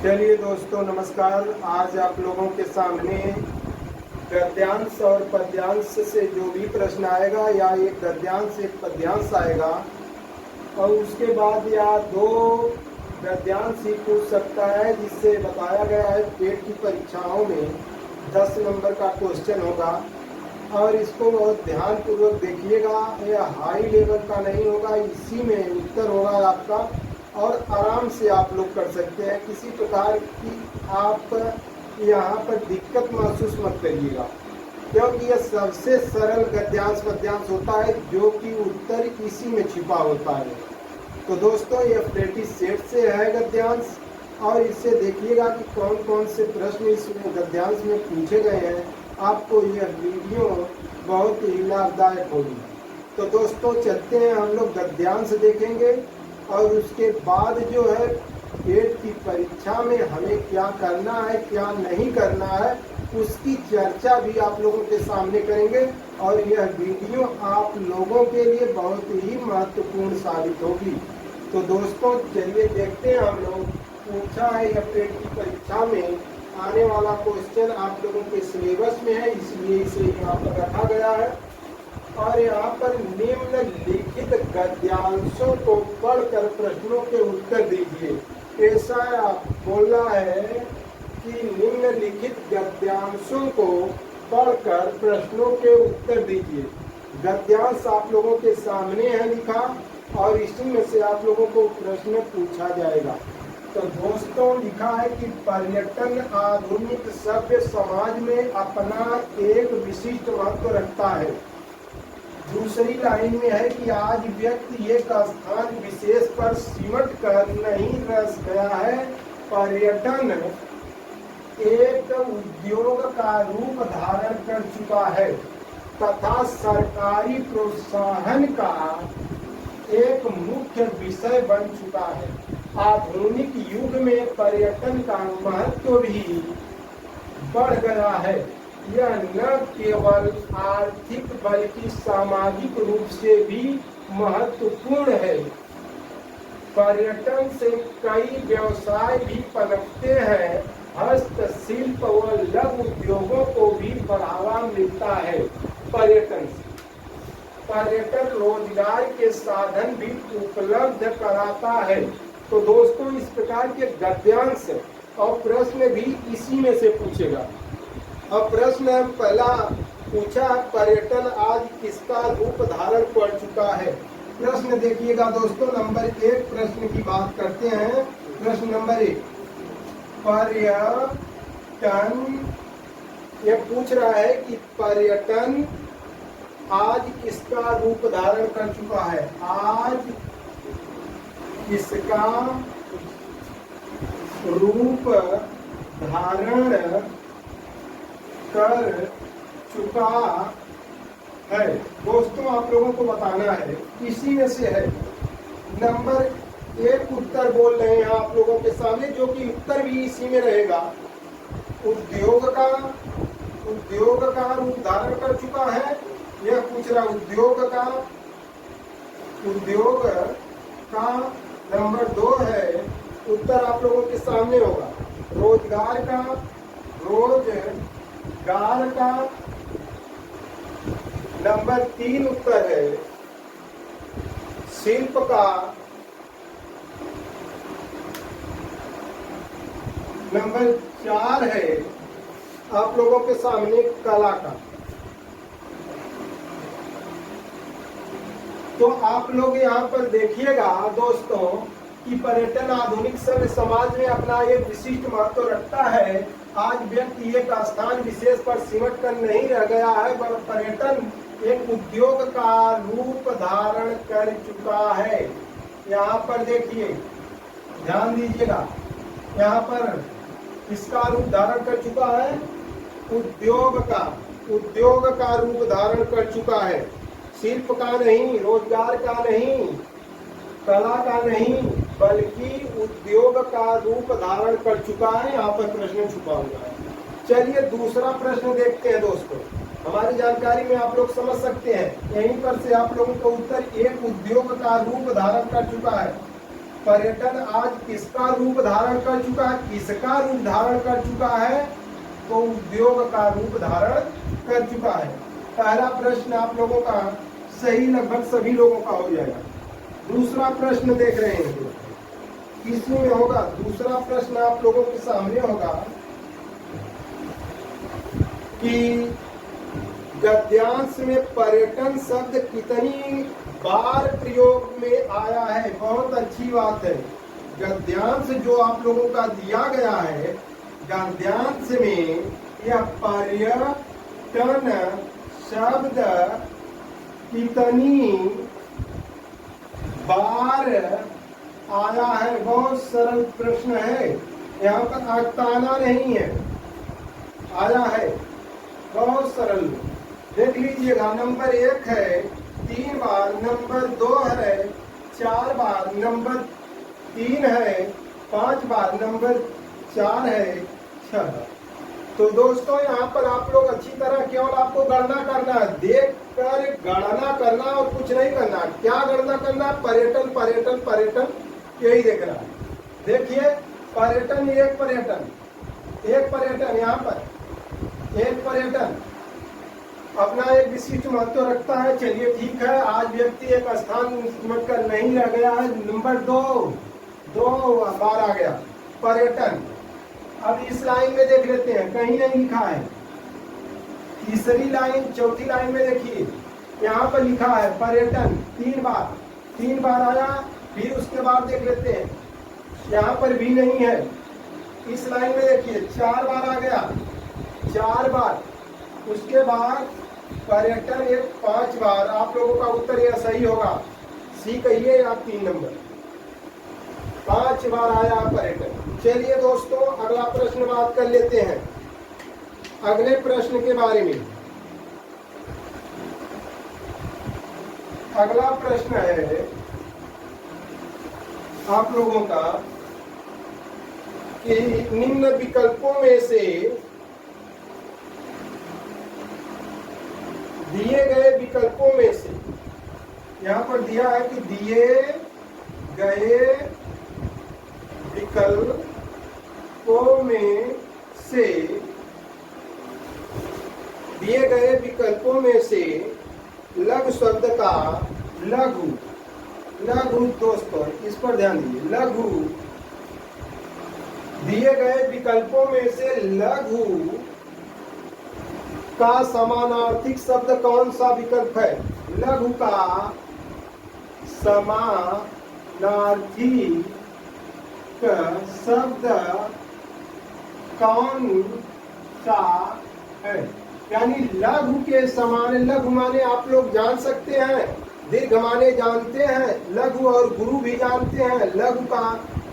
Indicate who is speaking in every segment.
Speaker 1: चलिए दोस्तों नमस्कार। आज आप लोगों के सामने गद्यांश और पद्यांश से जो भी प्रश्न आएगा या एक गद्यांश एक पद्यांश आएगा और उसके बाद या दो गद्यांश ही पूछ सकता है, जिससे बताया गया है पेट की परीक्षाओं में 10 नंबर का क्वेश्चन होगा और इसको बहुत ध्यानपूर्वक देखिएगा। यह हाई लेवल का नहीं होगा, इसी में उत्तर होगा आपका और आराम से आप लोग कर सकते हैं। किसी प्रकार की आप यहाँ पर दिक्कत महसूस मत करिएगा, क्योंकि यह सबसे सरल गद्यांश पद्यांश होता है जो कि उत्तर इसी में छिपा होता है। तो दोस्तों यह प्रैक्टिस सेट से है गद्यांश, और इससे देखिएगा कि कौन कौन से प्रश्न इस गद्यांश में पूछे गए हैं। आपको यह वीडियो बहुत ही लाभदायक होगी। तो दोस्तों चलते हैं, हम लोग गद्यांश देखेंगे और उसके बाद जो है पेट की परीक्षा में हमें क्या करना है क्या नहीं करना है उसकी चर्चा भी आप लोगों के सामने करेंगे। और यह वीडियो आप लोगों के लिए बहुत ही महत्वपूर्ण साबित होगी। तो दोस्तों चलिए देखते हैं, हम लोग पूछा है यह पेट की परीक्षा में आने वाला क्वेश्चन आप लोगों के सिलेबस में है, इसलिए इसे यहाँ पर रखा गया है। और यहाँ पर निम्नलिखित गद्यांशों को पढ़कर प्रश्नों के उत्तर दीजिए। ऐसा बोलना है कि निम्नलिखित गद्यांशों को पढ़कर प्रश्नों के उत्तर दीजिए। गद्यांश आप लोगों के सामने है लिखा और इसी में से आप लोगों को प्रश्न पूछा जाएगा। तो दोस्तों लिखा है कि पर्यटन आधुनिक सभ्य समाज में अपना एक विशिष्ट महत्व रखता है। दूसरी लाइन में है कि आज व्यक्ति एक स्थान विशेष पर सिमट कर नहीं रह गया है। पर्यटन एक उद्योग का रूप धारण कर चुका है तथा सरकारी प्रोत्साहन का एक मुख्य विषय बन चुका है। आधुनिक युग में पर्यटन का महत्व भी बढ़ गया है। यह न केवल आर्थिक बल्कि सामाजिक रूप से भी महत्वपूर्ण है। पर्यटन से कई व्यवसाय भी पनपते हैं। हस्तशिल्प व लघु उद्योगों को भी बढ़ावा मिलता है। पर्यटन रोजगार के साधन भी उपलब्ध कराता है। तो दोस्तों इस प्रकार के गद्यांश और प्रश्न भी इसी में से पूछेगा। अब प्रश्न पहला पूछा, पर्यटन आज किसका रूप धारण कर चुका है। प्रश्न देखिएगा दोस्तों, नंबर 1 प्रश्न की बात करते हैं। प्रश्न नंबर 1, पर्यटन ये पूछ रहा है कि पर्यटन आज किसका रूप धारण कर चुका है। आज किसका रूप धारण कर चुका है। दोस्तों आप लोगों को बताना है, इसी में से है। नंबर 1 उत्तर बोल रहे हैं आप लोगों के सामने, जो कि उत्तर भी इसी में रहेगा। उद्योग का रूप धारण कर चुका है। यह पूछ रहा उद्योग का नंबर 2 है, उत्तर आप लोगों के सामने होगा। रोजगार का नंबर 3 उत्तर है। शिल्प का नंबर 4 है आप लोगों के सामने कला का। तो आप लोग यहाँ पर देखिएगा दोस्तों कि पर्यटन आधुनिक सभ्य समाज में अपना एक विशिष्ट महत्व रखता है। आज व्यक्ति एक स्थान विशेष पर सिमट कर नहीं रह गया है, पर पर्यटन एक उद्योग का रूप धारण कर चुका है। यहाँ पर देखिए, ध्यान दीजिएगा, यहाँ पर किसका रूप धारण कर चुका है। उद्योग का रूप धारण कर चुका है। शिल्प का नहीं, रोजगार का नहीं, कला का नहीं, बल्कि उद्योग का रूप धारण कर चुका है। यहाँ पर प्रश्न छुपा हुआ है। चलिए दूसरा प्रश्न देखते हैं दोस्तों। हमारी जानकारी में आप लोग समझ सकते हैं, यहीं पर से आप लोगों का उत्तर एक उद्योग का रूप धारण कर चुका है। पर्यटन आज किसका रूप धारण कर चुका है, किसका रूप धारण कर चुका है, तो उद्योग का रूप धारण कर चुका है। पहला प्रश्न आप लोगों का सही लगभग सभी लोगों का हो जाएगा। दूसरा प्रश्न देख रहे हैं किसमें होगा, दूसरा प्रश्न आप लोगों के सामने होगा कि गद्यांश में पर्यटन शब्द कितनी बार प्रयोग में आया है। बहुत अच्छी बात है। गद्यांश जो आप लोगों का दिया गया है, गद्यांश में यह पर्यटन शब्द कितनी बार आया है, बहुत सरल प्रश्न है। यहाँ पर अटकाना नहीं है, आया है, बहुत सरल। देख लीजिएगा, नंबर 1 है 3 बार, नंबर 2 है 4 बार, नंबर 3 है 5 बार, नंबर 4 है 6 बार। तो दोस्तों यहाँ पर आप लोग अच्छी तरह केवल आपको गणना करना है, देख कर गणना करना और कुछ नहीं करना। क्या गणना करना? पर्यटन पर्यटन पर्यटन, यही देखना है। देखिए पर्यटन, एक पर्यटन यहाँ पर एक पर्यटन अपना एक विशिष्ट महत्व रखता है। चलिए ठीक है, आज व्यक्ति एक स्थान समझकर नहीं रह गया है। नंबर 2 बार आ गया पर्यटन। अब इस लाइन में देख लेते हैं, कहीं नहीं लिखा है। तीसरी लाइन, चौथी लाइन में देखिए, यहाँ पर लिखा है पर्यटन 3 बार आया। फिर उसके बाद देख लेते हैं, यहाँ पर भी नहीं है। इस लाइन में देखिए 4 बार आ गया, 4 बार। उसके बाद पर्यटन एक 5 बार। आप लोगों का उत्तर यह सही होगा, सी कहिए या 3 नंबर, 5 बार आया पर्यटन। चलिए दोस्तों अगला प्रश्न बात कर लेते हैं, अगले प्रश्न के बारे में। अगला प्रश्न है आप लोगों का कि निम्न विकल्पों में से दिए गए विकल्पों में से, यहाँ पर दिया है कि दिए गए विकल्पों में से, दिए गए विकल्पों में से लघु शब्द का लघु दोस्तों इस पर ध्यान दीजिए, लघु, दिए गए विकल्पों में से लघु का समानार्थिक शब्द कौन सा विकल्प है? लघु का समानार्थिक शब्द कौन सा है? यानी लघु के समान, लघु माने आप लोग जान सकते हैं, दीर्घ माने जानते हैं, लघु और गुरु भी जानते हैं, लघु का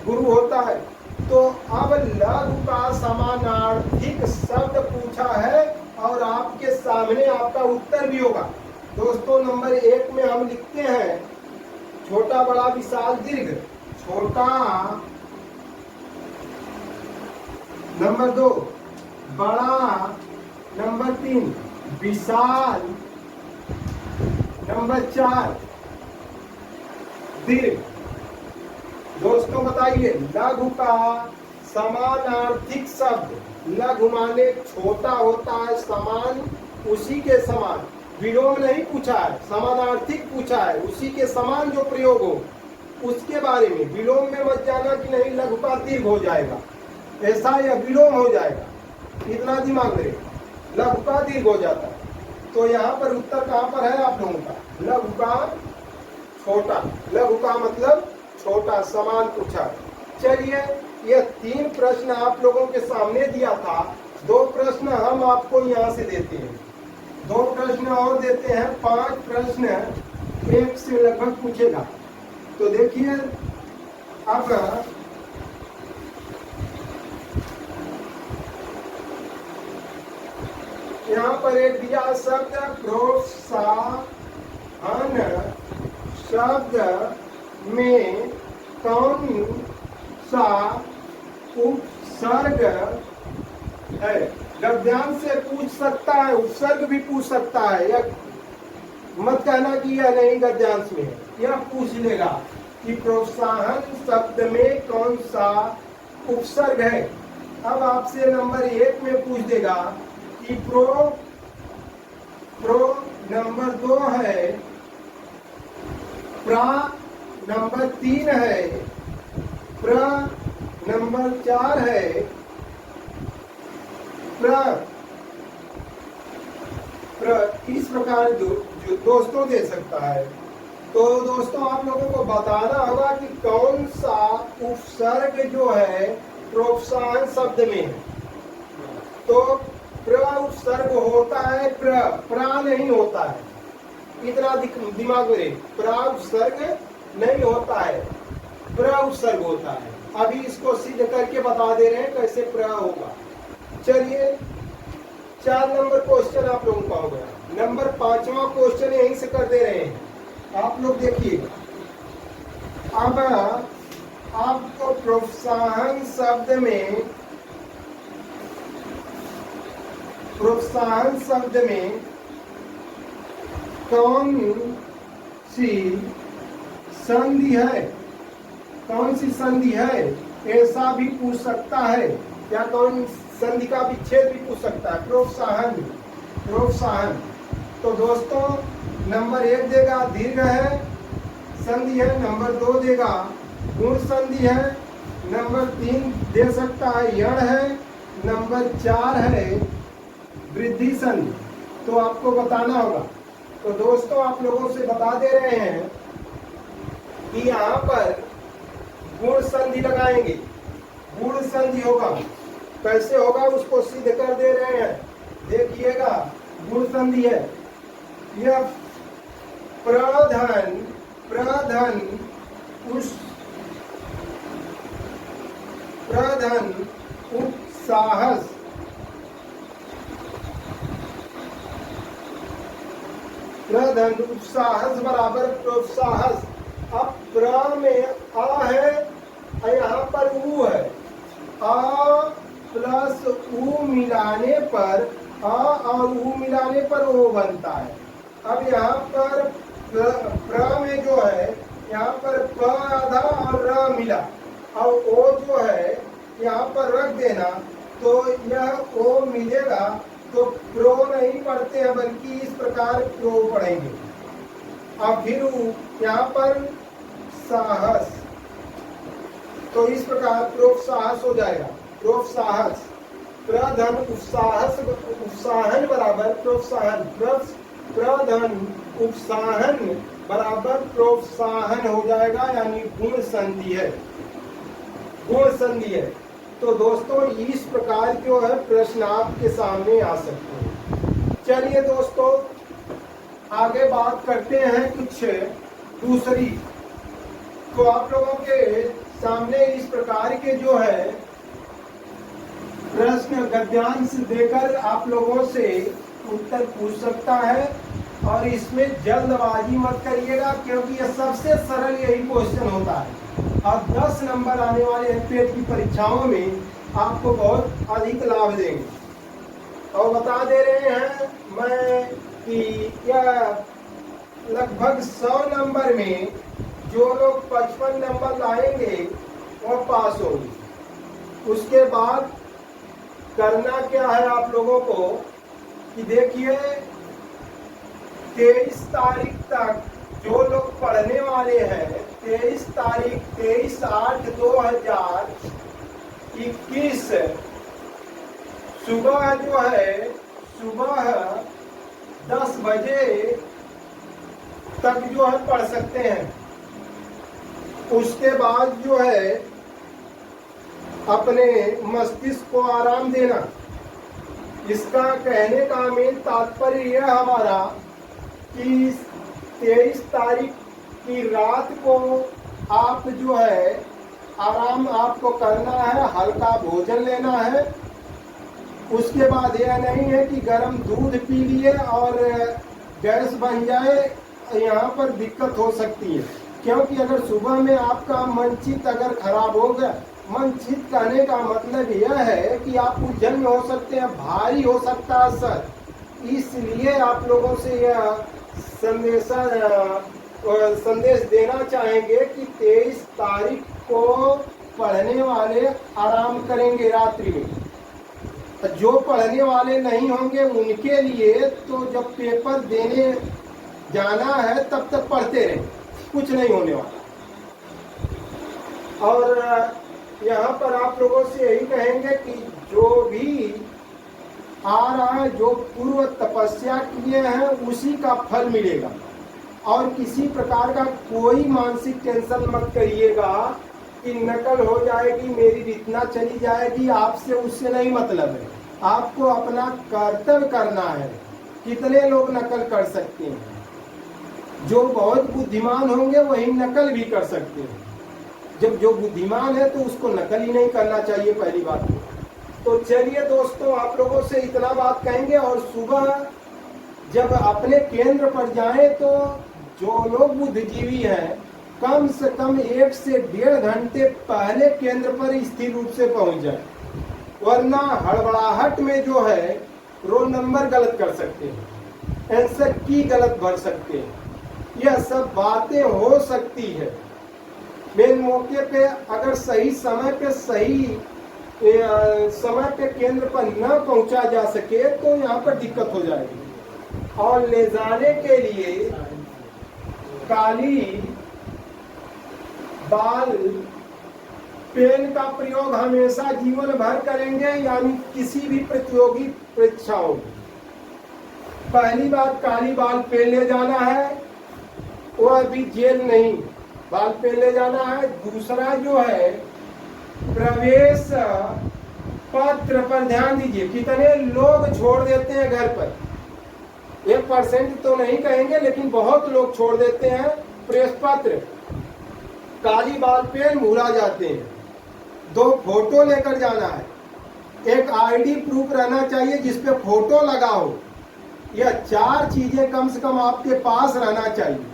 Speaker 1: गुरु होता है। तो अब लघु का समानार्थिक शब्द पूछा है और आपके सामने आपका उत्तर भी होगा। दोस्तों नंबर 1 में हम लिखते हैं छोटा बड़ा विशाल दीर्घ, छोटा। नंबर 2 बड़ा, नंबर 3 विशाल, नंबर 4 दीर्घ। दोस्तों बताइए लघु का समानार्थिक शब्द, लघु माने छोटा होता है, समान उसी के समान, विलोम नहीं पूछा है, समानार्थिक पूछा है, उसी के समान जो प्रयोग हो उसके बारे में। विलोम में मत जाना कि नहीं लघु का दीर्घ हो जाएगा, ऐसा या विलोम हो जाएगा, इतना दिमाग में, लघु का दीर्घ हो जाता है। तो यहाँ पर उत्तर कहाँ पर है आप लोगों का? लघु का छोटा, लघु का मतलब छोटा, समान पूछा। चलिए यह 3 प्रश्न आप लोगों के सामने दिया था, 2 प्रश्न हम आपको यहाँ से देते हैं, 2 प्रश्न और देते हैं, 5 प्रश्न एक से लगभग पूछेगा। तो देखिए अब यहाँ पर एक दिया शब्द प्रोत्साहन शब्द में कौन सा उपसर्ग है? गद्यांश से पूछ सकता है, उपसर्ग भी पूछ सकता है, या मत कहना कि यह नहीं गद्यांश में है, यह पूछ लेगा कि प्रोत्साहन शब्द में कौन सा उपसर्ग है। अब आपसे नंबर 1 में पूछ देगा कि प्रो नंबर 2 है, प्रा नंबर 3 है, प्र नंबर 4 है, इस प्रकार जो दोस्तों दे सकता है। तो दोस्तों आप लोगों को बताना होगा कि कौन सा उपसर्ग जो है प्रोत्साहन शब्द में है। तो प्र उपसर्ग होता है, प्रा नहीं होता है, इतना दिमाग में रहे। प्रा उपसर्ग नहीं होता है, प्र उपसर्ग होता है। अभी इसको सिद्ध करके बता दे रहे हैं कैसे प्र होगा। चलिए 4 नंबर क्वेश्चन आप लोगों का हो गया। नंबर 5वां क्वेश्चन यहीं से कर दे रहे हैं, आप लोग देखिए। अब आपको प्रोत्साहन शब्द में कौन सी संधि है, कौन सी संधि है ऐसा भी पूछ सकता है, या कौन संधि का विच्छेद भी पूछ सकता है। प्रोत्साहन तो दोस्तों नंबर 1 देगा दीर्घ है, संधि है। नंबर 2 देगा गुण संधि है। नंबर 3 दे सकता है यण है। नंबर 4 है वृद्धि संधि। तो आपको बताना होगा। तो दोस्तों आप लोगों से बता दे रहे हैं कि यहाँ पर गुण संधि लगाएंगे। गुण संधि होगा, कैसे होगा उसको सिद्ध कर दे रहे हैं। देखिएगा गुण संधि है, यह प्रधन उपसाहस बराबर प्रोत्साहस। अब प्र में आ है और यहाँ पर ऊ है, आ प्लस ऊ मिलाने पर, आ और ऊ मिलाने पर ओ बनता है। अब यहाँ पर प्र में जो है यहाँ पर प आधा और र मिला, और ओ जो है यहाँ पर रख देना, तो यह ओ मिलेगा। तो प्रो नहीं पढ़ते हैं बल्कि इस प्रकार प्रो पढ़ेंगे। अब फिर यहाँ पर साहस, तो इस प्रकार प्रोत्साहस हो जाएगा। प्रोत्साहस प्रधन उपसाहन बराबर प्रोत्साहन, प्रधन उपसाहन बराबर प्रोत्साहन हो जाएगा, यानी गुण संधि है, गुण संधि है। तो दोस्तों इस प्रकार जो है प्रश्न आपके सामने आ सकते हैं। चलिए दोस्तों आगे बात करते हैं कुछ दूसरी। तो आप लोगों के सामने इस प्रकार के जो है प्रश्न गद्यांश देकर आप लोगों से उत्तर पूछ सकता है, और इसमें जल्दबाजी मत करिएगा क्योंकि यह सबसे सरल यही क्वेश्चन होता है। अब 10 नंबर आने वाले पेट की परीक्षाओं में आपको बहुत अधिक लाभ देंगे। और बता दे रहे हैं मैं कि यह लगभग 100 नंबर में जो लोग 55 नंबर लाएंगे वह पास होंगे। उसके बाद करना क्या है आप लोगों को कि देखिए 23 तारीख तक जो लोग पढ़ने वाले हैं, 23/8/2021 सुबह जो है सुबह 10 बजे तक जो है पढ़ सकते हैं। उसके बाद जो है अपने मस्तिष्क को आराम देना। इसका कहने का मेन तात्पर्य यह हमारा कि 23 तारीख की रात को आप जो है आराम आपको करना है, हल्का भोजन लेना है। उसके बाद यह नहीं है कि गर्म दूध पी लिए और गैस बन जाए, यहाँ पर दिक्कत हो सकती है। क्योंकि अगर सुबह में आपका मनचित अगर खराब हो गया, मनचित कहने का मतलब यह है कि आप उलझन में हो सकते हैं, भारी हो सकता है सर। इसलिए आप लोगों से यह संदेशा संदेश देना चाहेंगे कि 23 तारीख को पढ़ने वाले आराम करेंगे रात्रि में। जो पढ़ने वाले नहीं होंगे उनके लिए तो जब पेपर देने जाना है तब तक पढ़ते रहे, कुछ नहीं होने वाला। और यहाँ पर आप लोगों से यही कहेंगे कि जो भी आ रहा है, जो पूर्व तपस्या किए हैं उसी का फल मिलेगा। और किसी प्रकार का कोई मानसिक टेंशन मत करिएगा कि नकल हो जाएगी, मेरी रितना चली जाएगी। आपसे उससे नहीं मतलब है, आपको अपना कर्तव्य करना है। कितने लोग नकल कर सकते हैं? जो बहुत बुद्धिमान होंगे वही नकल भी कर सकते हैं। जब जो बुद्धिमान है तो उसको नकल ही नहीं करना चाहिए, पहली बात। तो चलिए दोस्तों, आप लोगों से इतना बात कहेंगे। और सुबह जब अपने केंद्र पर जाएं तो जो लोग बुद्धिजीवी हैं कम से कम 1 से 1.5 घंटे पहले केंद्र पर स्थिर रूप से पहुंच जाए, वरना हड़बड़ाहट में जो है रोल नंबर गलत कर सकते हैं, आंसर की गलत भर सकते हैं। यह सब बातें हो सकती है। मेन मौके पे अगर सही समय पे समय पे केंद्र पर न पहुंचा जा सके तो यहाँ पर दिक्कत हो जाएगी। और ले जाने के लिए काली बाल पेन का प्रयोग हमेशा जीवन भर करेंगे, यानी किसी भी प्रतियोगी परीक्षाओं। पहली बात, काली बाल पेन ले जाना है, वह भी जेल नहीं, बाल पेन ले जाना है। दूसरा जो है, प्रवेश पत्र पर ध्यान दीजिए। कितने लोग छोड़ देते हैं घर पर, 1% तो नहीं कहेंगे लेकिन बहुत लोग छोड़ देते हैं प्रवेश पत्र। काली बाल पेन भूला जाते हैं। 2 फोटो लेकर जाना है। एक आईडी प्रूफ रहना चाहिए जिसपे फोटो लगा हो। यह 4 चीजें कम से कम आपके पास रहना चाहिए।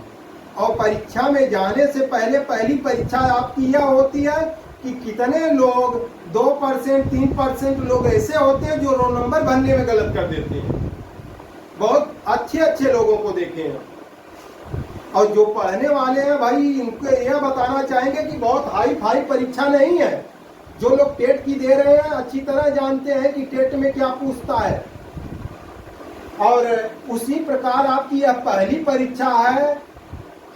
Speaker 1: और परीक्षा में जाने से पहले पहली परीक्षा आपकी यह होती है कि कितने लोग 2%, 3% लोग ऐसे होते हैं जो रोल नंबर भरने में गलत कर देते हैं। बहुत अच्छे लोगों को देखे हैं। और जो पढ़ने वाले हैं भाई, इनको यह बताना चाहेंगे कि बहुत हाई फाई परीक्षा नहीं है। जो लोग टेट की दे रहे हैं अच्छी तरह जानते हैं कि टेट में क्या पूछता है। और उसी प्रकार आपकी यह पहली परीक्षा है,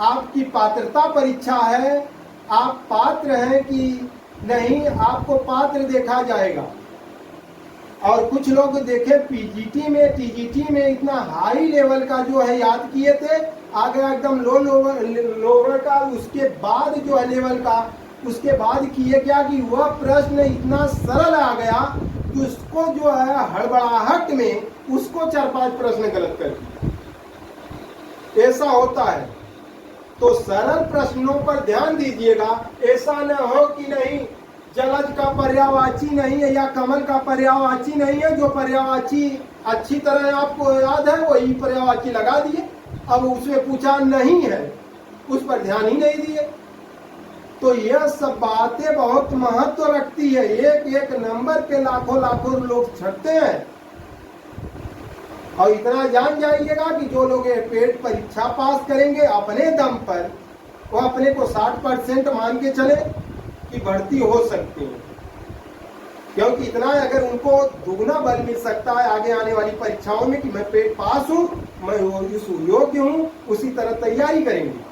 Speaker 1: आपकी पात्रता परीक्षा है। आप पात्र हैं कि नहीं, आपको पात्र देखा जाएगा। और कुछ लोग देखे पीजीटी में, टीजीटी में इतना हाई लेवल का जो है याद किए थे, आगे एकदम लो लोअर का, उसके बाद जो है लेवल का, उसके बाद किए क्या कि वह प्रश्न इतना सरल आ गया कि उसको जो है हड़बड़ाहट में उसको 4-5 प्रश्न गलत कर दिए। ऐसा होता है। तो सरल प्रश्नों पर ध्यान दीजिएगा। ऐसा न हो कि नहीं, जलज का पर्यायवाची नहीं है या कमल का पर्यायवाची नहीं है। जो पर्यायवाची अच्छी तरह आपको याद है वही पर्यायवाची लगा दिए। अब उसमें पूछा नहीं है, उस पर ध्यान ही नहीं दिए। तो यह सब बातें बहुत महत्व रखती है। एक नंबर पे लाखों लोग छटते हैं। और इतना जान जाइएगा कि जो लोग पेट परीक्षा पास करेंगे अपने दम पर, वो अपने को 60% मान के चले कि भर्ती हो सकती है। क्योंकि इतना अगर उनको दुगना बल मिल सकता है आगे आने वाली परीक्षाओं में कि मैं पेट पास हूँ, मैं इस योग्य हूँ, उसी तरह तैयारी करेंगे।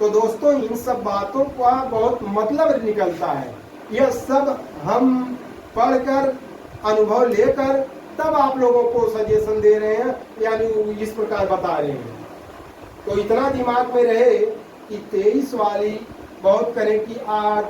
Speaker 1: तो दोस्तों, इन सब बातों का बहुत मतलब निकलता है। यह सब हम पढ़कर, अनुभव लेकर तब आप लोगों को सजेशन दे रहे हैं, यानी इस प्रकार बता रहे हैं। तो इतना दिमाग में रहे कि 23 वाली बहुत करें कि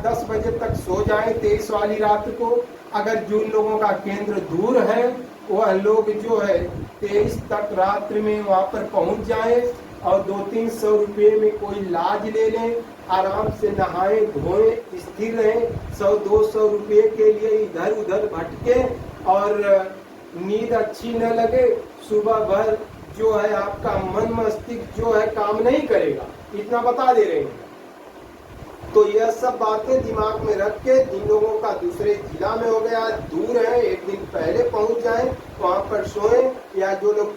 Speaker 1: 10 बजे तक सो जाएं 23 वाली रात को। अगर जिन लोगों का केंद्र दूर है वह लोग जो है 23 तक रात्रि में वहाँ पर पहुँच जाएं और 200-300 रुपये में कोई लाज ले लें, आराम से नहाएं धोएं, स्थिर रहें। 100-200 रुपये के लिए इधर उधर भटके और नींद अच्छी न लगे, सुबह भर जो है आपका मन मस्तिष्क जो है काम नहीं करेगा। इतना बता दे रहे हैं। तो यह सब बातें दिमाग में रख के जिन लोगों का दूसरे जिला में हो गया, दूर है, एक दिन पहले पहुंच जाएं, वहां पर सोएं। या जो लोग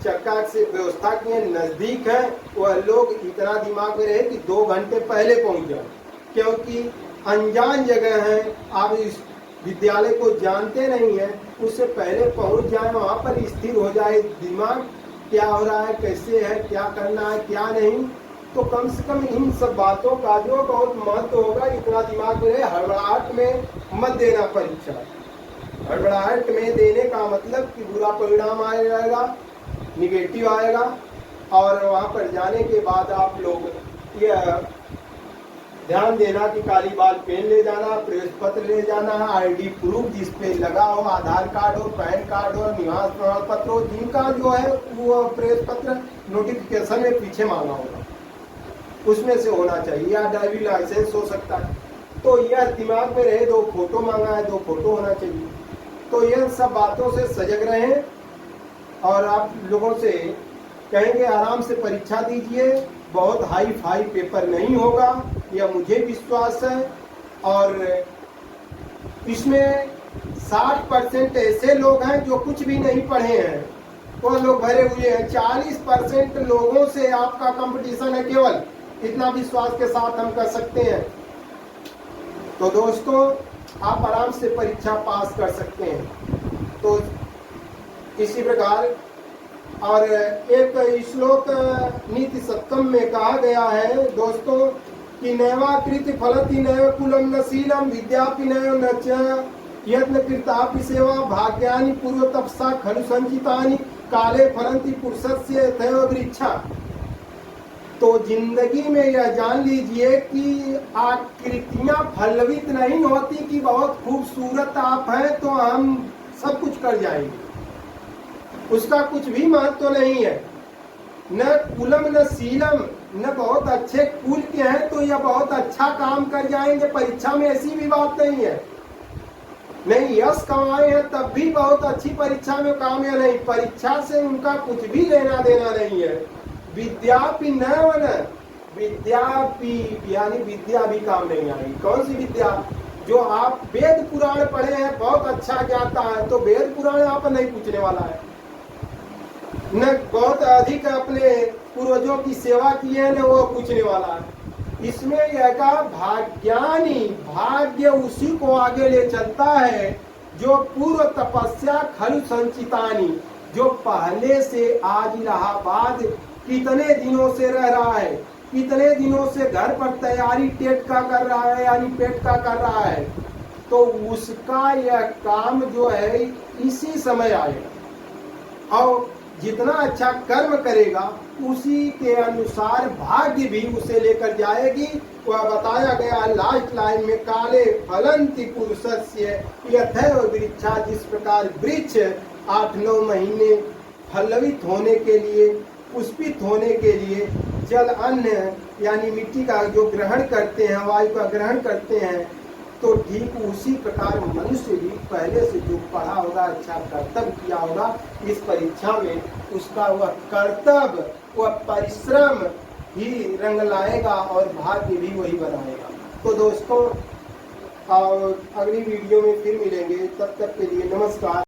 Speaker 1: चक्का से व्यवस्था किए, नज़दीक है, वह लोग इतना दिमाग में रहे कि 2 घंटे पहले पहुंच जाए, क्योंकि अनजान जगह है, आप इस विद्यालय को जानते नहीं हैं, उससे पहले पहुंच जाए, वहाँ पर स्थिर हो जाए दिमाग, क्या हो रहा है, कैसे है, क्या करना है, क्या नहीं। तो कम से कम इन सब बातों का जो बहुत महत्व होगा, इतना दिमाग में रहे। हड़बड़ाहट में मत देना परीक्षा। हड़बड़ाहट में देने का मतलब कि बुरा परिणाम आ जाएगा, निगेटिव आएगा, और वहाँ पर जाने के बाद आप लोग यह ध्यान देना कि काली बाल पेन ले जाना, प्रवेश पत्र ले जाना, आईडी प्रूफ जिस पे लगा हो, आधार कार्ड हो, पैन कार्ड हो, निवास प्रमाण पत्र हो, जिनका जो है वो प्रवेश पत्र नोटिफिकेशन में पीछे मांगा होगा, उसमें से होना चाहिए, या ड्राइविंग लाइसेंस हो सकता है। तो यह दिमाग में रहे। 2 फोटो मांगा है, 2 फोटो होना चाहिए। तो यह सब बातों से सजग रहें, और आप लोगों से कहेंगे आराम से परीक्षा दीजिए, बहुत हाई फाई पेपर नहीं होगा, यह मुझे विश्वास है। और इसमें 60% ऐसे लोग हैं जो कुछ भी नहीं पढ़े हैं, वो लोग भरे हुए हैं। 40% लोगों से आपका कंपटीशन है, केवल इतना विश्वास के साथ हम कर सकते हैं। तो दोस्तों, आप आराम से परीक्षा पास कर सकते हैं। तो इसी प्रकार, और एक श्लोक नीति सप्तम में कहा गया है दोस्तों कि नैवाकृत फलति नैव कुलम न शीलम विद्यापि नैव न च यत्न कृतापि सेवा भाग्यानि पूर्व तपसा खलु संचितानि काले फलन्ति पुरुषस्य यथैव वृक्षा। तो जिंदगी में यह जान लीजिए कि आकृतियां फलवित नहीं होती कि बहुत खूबसूरत आप हैं तो हम सब कुछ कर जाएंगे, उसका कुछ भी महत्व तो नहीं है। न कुलम न शीलम, न बहुत अच्छे कुल के हैं तो यह बहुत अच्छा काम कर जाएंगे, परीक्षा में ऐसी भी बात नहीं है। नहीं यश कमाए हैं तब भी बहुत अच्छी परीक्षा में काम या नहीं, परीक्षा से उनका कुछ भी लेना देना नहीं है। विद्यापि नैव न, विद्यापि यानी विद्या भी काम नहीं आएगी। कौन सी विद्या? जो आप वेद पुराण पढ़े हैं, बहुत अच्छा ज्ञाता है, तो वेद पुराण आप नहीं पूछने वाला है। न बहुत अधिक अपने पूर्वजों की सेवा की है, न वो पूछने वाला है। इसमें यह कहा भाग्यानि, भाग्य उसी को आगे ले चलता है जो पूर्व तपस्या खलु संचितानि, जो पहले से आज इलाहाबाद कितने दिनों से रह रहा है, कितने दिनों से घर पर तैयारी टेट का कर रहा है, यानी पेट का कर रहा है, तो उसका यह काम जो है इसी समय आएगा। और जितना अच्छा कर्म करेगा उसी के अनुसार भाग्य भी उसे लेकर जाएगी। वह बताया गया लास्ट लाइन में, काले फलन्ति पुरुषस्य यथैव वृक्षा। जिस प्रकार वृक्ष 8-9 महीने फलवित होने के लिए, पुष्पित होने के लिए जल अन्न यानी मिट्टी का जो ग्रहण करते हैं, वायु का ग्रहण करते हैं, तो ठीक उसी प्रकार मनुष्य भी पहले से जो पढ़ा होगा, अच्छा कर्तव्य किया होगा, इस परीक्षा में उसका वह कर्तव्य, वह परिश्रम ही रंग लाएगा और भाग्य भी वही बनाएगा। तो दोस्तों, अगली वीडियो में फिर मिलेंगे, तब तक के लिए नमस्कार।